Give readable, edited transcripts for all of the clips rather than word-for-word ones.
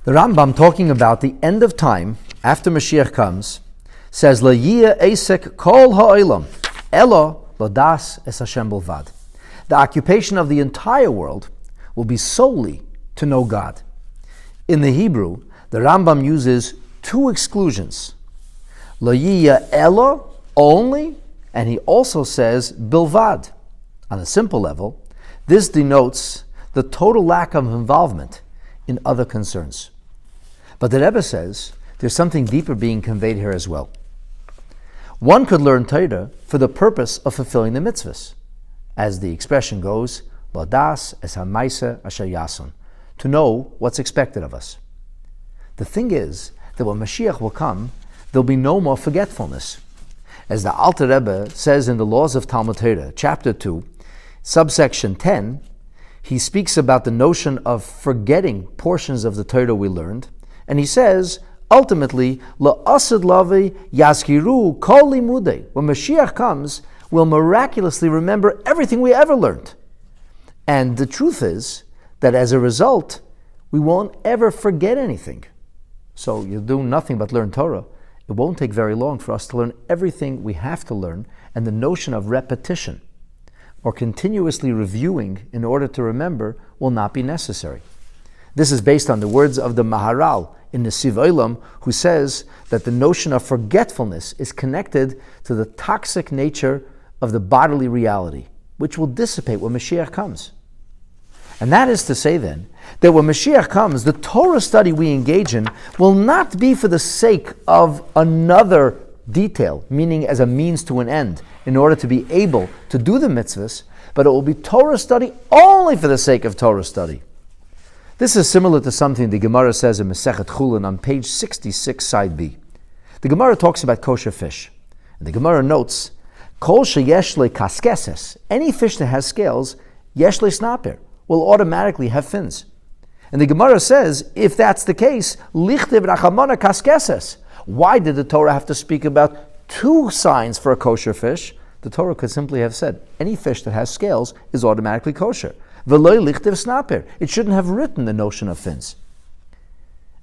The Rambam, talking about the end of time, after Moshiach comes, says, L'yiyeh esek kol ha'olam, elo lodas es Hashem bilvad. The occupation of the entire world will be solely to know God. In the Hebrew, the Rambam uses two exclusions. L'yiyeh elo, only, and he also says bilvad. On a simple level, this denotes the total lack of involvement in other concerns. But the Rebbe says there's something deeper being conveyed here as well. One could learn Torah for the purpose of fulfilling the mitzvahs. As the expression goes, Ladas es ha'maisa asher yason, to know what's expected of us. The thing is that when Mashiach will come, there'll be no more forgetfulness. As the Alter Rebbe says in the Laws of Talmud Torah, chapter 2, subsection 10, he speaks about the notion of forgetting portions of the Torah we learned, and he says, ultimately, la'asad lavi yaskiru kol limudei. When Mashiach comes, we'll miraculously remember everything we ever learned. And the truth is that as a result, we won't ever forget anything. So you'll do nothing but learn Torah. It won't take very long for us to learn everything we have to learn, and the notion of repetition or continuously reviewing in order to remember will not be necessary. This is based on the words of the Maharal in Nesiv Olam, who says that the notion of forgetfulness is connected to the toxic nature of the bodily reality, which will dissipate when Mashiach comes. And that is to say then, that when Mashiach comes, the Torah study we engage in will not be for the sake of another detail, meaning as a means to an end, in order to be able to do the mitzvahs, but it will be Torah study only for the sake of Torah study. This is similar to something the Gemara says in Masechet Chulin on page 66, side B. The Gemara talks about kosher fish. And the Gemara notes, Kol sheyesh le kaskeses, any fish that has scales, yesh le snaper, will automatically have fins. And the Gemara says, if that's the case, lichtiv rachamona kaskeses. Why did the Torah have to speak about two signs for a kosher fish? The Torah could simply have said, any fish that has scales is automatically kosher. V'loy lichtiv snaper. It shouldn't have written the notion of fins.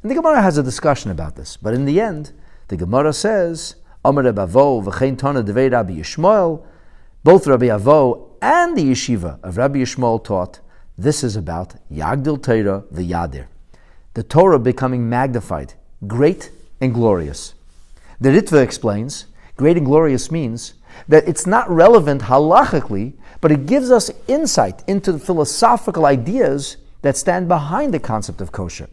And the Gemara has a discussion about this. But in the end, the Gemara says, Amar Rabbi Avo v'chein tana devei Rabbi Yishmael, both Rabbi Avo and the yeshiva of Rabbi Yishmael taught, this is about Yagdil Torah v'Yadir, the Torah becoming magnified, great and glorious. The Ritva explains, great and glorious means that it's not relevant halachically, but it gives us insight into the philosophical ideas that stand behind the concept of kosher.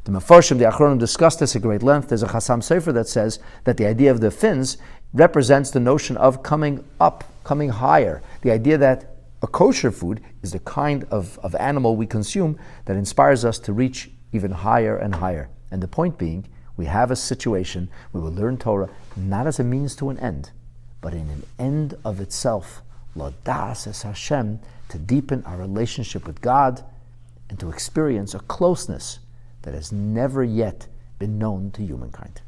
The Mefarshim, the Achronim, discussed this at great length. There's a Chassam Sofer that says that the idea of the fins represents the notion of coming up, coming higher. The idea that a kosher food is the kind of animal we consume that inspires us to reach even higher and higher. And the point being, we have a situation where we learn Torah not as a means to an end, but in an end of itself, Ladas es Hashem, to deepen our relationship with God and to experience a closeness that has never yet been known to humankind.